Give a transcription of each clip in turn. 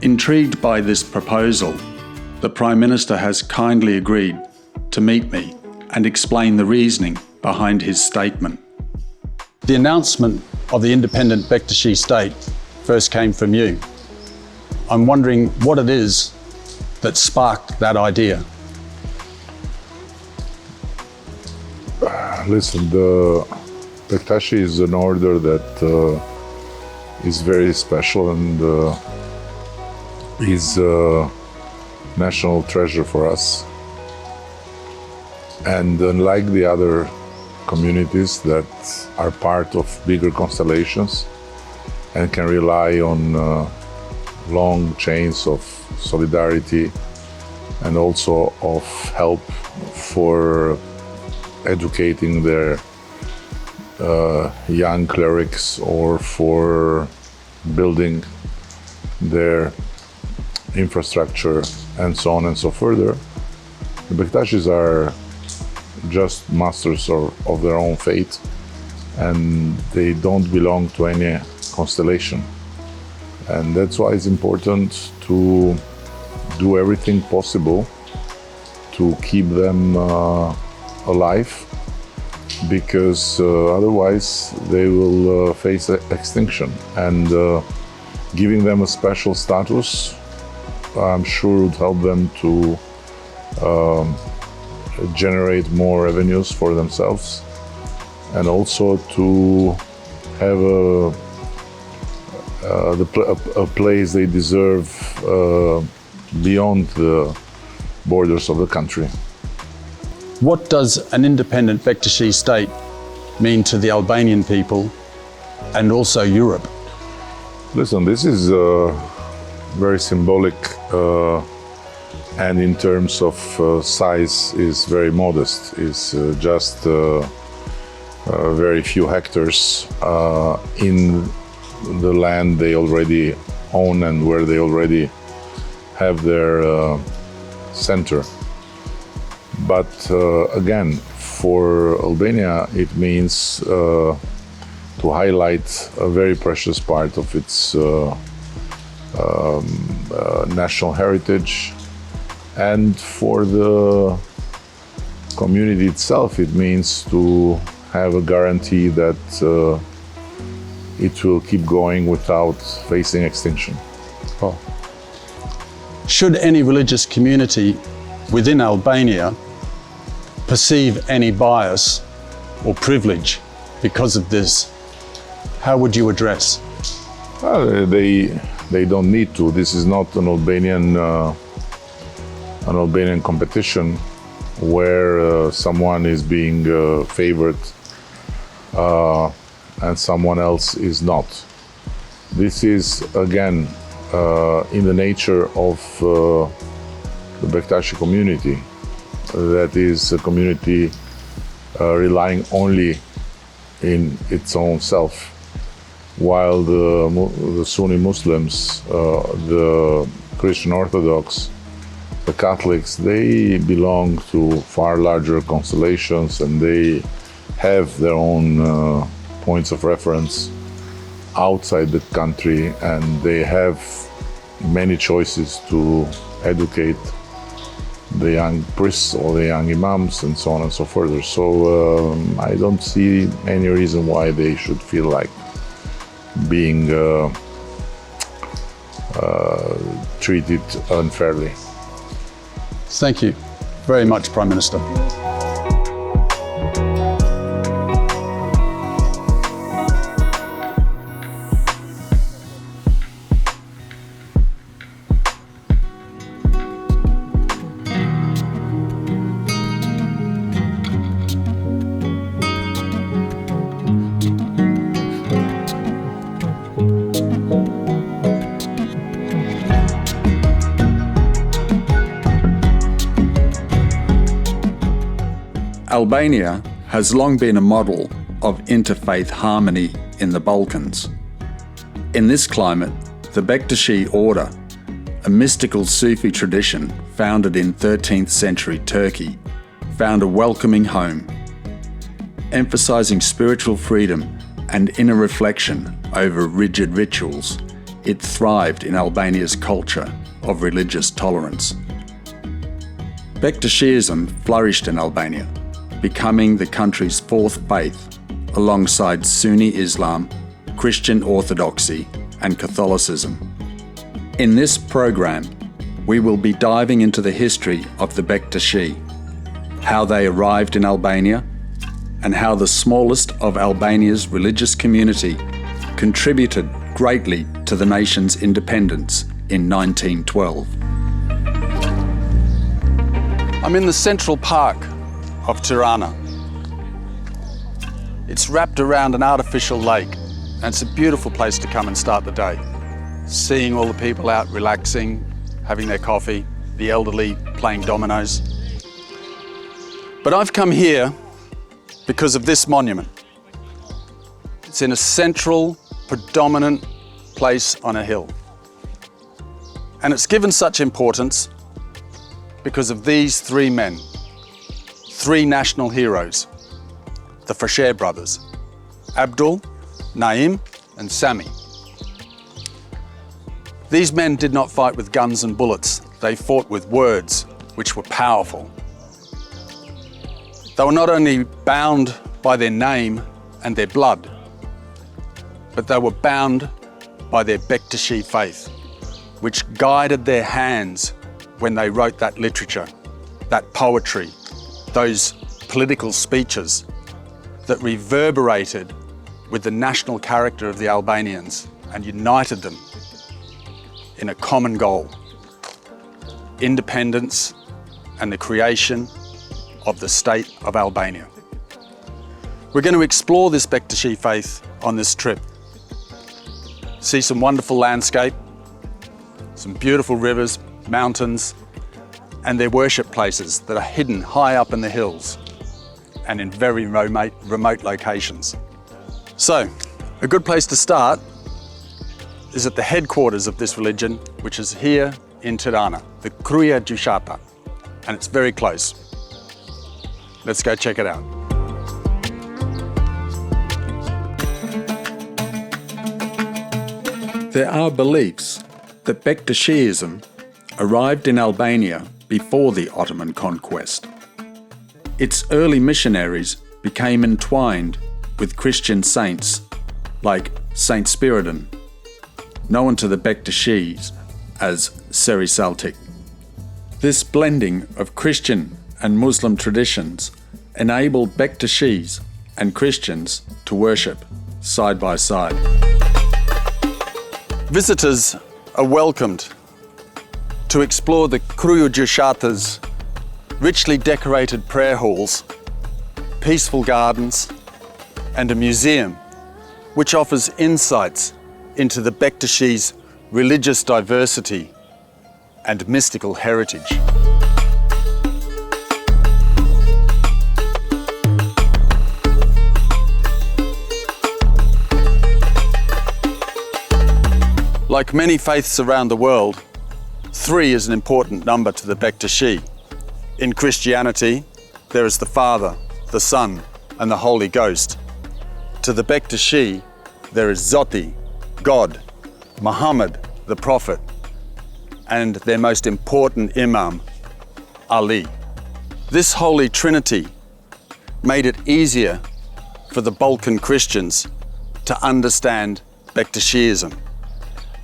Intrigued by this proposal, the Prime Minister has kindly agreed to meet me and explain the reasoning behind his statement. The announcement of the independent Bektashi state first came from you. I'm wondering what it is that sparked that idea. Listen, the Bektashi is an order that is very special and is a national treasure for us. And unlike the other communities that are part of bigger constellations and can rely on long chains of solidarity and also of help for educating their young clerics or for building their infrastructure and so on and so further, the Bektashis are just masters of their own fate, and they don't belong to any constellation. And that's why it's important to do everything possible to keep them alive, because otherwise they will face extinction. And giving them a special status, I'm sure would help them to generate more revenues for themselves, and also to have a place they deserve beyond the borders of the country. What does an independent Bektashi state mean to the Albanian people and also Europe? Listen, this is very symbolic and in terms of size is very modest. It's just very few hectares in the land they already own and where they already have their center. But again, for Albania, it means to highlight a very precious part of its national heritage. And for the community itself, it means to have a guarantee that it will keep going without facing extinction. Oh. Should any religious community within Albania perceive any bias or privilege because of this, how would you address? They don't need to. This is not an Albanian competition where someone is being favored and someone else is not. This is again in the nature of the Bektashi community. That is a community relying only in its own self, while the Sunni Muslims, the Christian Orthodox, the Catholics, they belong to far larger constellations and they have their own points of reference outside the country, and they have many choices to educate the young priests or the young imams and so on and so further. So I don't see any reason why they should feel like being treated unfairly. Thank you very much, Prime Minister. Albania has long been a model of interfaith harmony in the Balkans. In this climate, the Bektashi order, a mystical Sufi tradition founded in 13th century Turkey, found a welcoming home, emphasizing spiritual freedom and inner reflection over rigid rituals. it thrived in Albania's culture of religious tolerance. Bektashism flourished in Albania, becoming the country's fourth faith, alongside Sunni Islam, Christian Orthodoxy, and Catholicism. In this program, we will be diving into the history of the Bektashi, how they arrived in Albania, and how the smallest of Albania's religious community contributed greatly to the nation's independence in 1912. I'm in the Central Park of Tirana. It's wrapped around an artificial lake, and it's a beautiful place to come and start the day. Seeing all the people out relaxing, having their coffee, the elderly playing dominoes. But I've come here because of this monument. It's in a central, predominant place on a hill. And it's given such importance because of these three men, three national heroes, the Fasher brothers, Abdul, Naim, and Sami. These men did not fight with guns and bullets. They fought with words, which were powerful. They were not only bound by their name and their blood, but they were bound by their Bektashi faith, which guided their hands when they wrote that literature, that poetry, those political speeches that reverberated with the national character of the Albanians and united them in a common goal: independence and the creation of the state of Albania. We're going to explore this Bektashi faith on this trip. See some wonderful landscape, some beautiful rivers, mountains, and their worship places that are hidden high up in the hills and in very remote locations. So, a good place to start is at the headquarters of this religion, which is here in Tirana, the Kryja Gjykata, and it's very close. Let's go check it out. There are beliefs that Bektashism arrived in Albania before the Ottoman conquest. Its early missionaries became entwined with Christian saints like Saint Spiridon, known to the Bektashis as Seri Saltik. This blending of Christian and Muslim traditions enabled Bektashis and Christians to worship side by side. Visitors are welcomed to explore the Kryja Gjykata's richly decorated prayer halls, peaceful gardens, and a museum which offers insights into the Bektashis' religious diversity and mystical heritage. Like many faiths around the world, 3 is an important number to the Bektashi. In Christianity, there is the Father, the Son, and the Holy Ghost. To the Bektashi, there is Zoti, God, Muhammad, the Prophet, and their most important Imam, Ali. This Holy Trinity made it easier for the Balkan Christians to understand Bektashism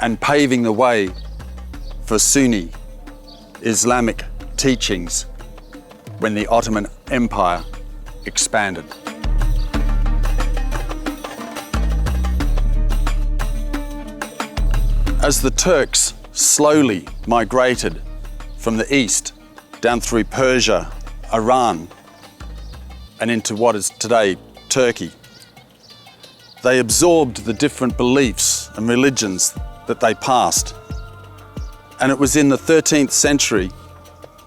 and paving the way for Sunni Islamic teachings when the Ottoman Empire expanded. As the Turks slowly migrated from the east down through Persia, Iran, and into what is today Turkey, they absorbed the different beliefs and religions that they passed. And it was in the 13th century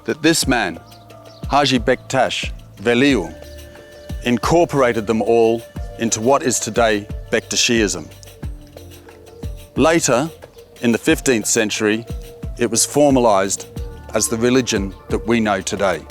that this man, Haji Bektash Veliu, incorporated them all into what is today Bektashism. Later, in the 15th century, it was formalized as the religion that we know today.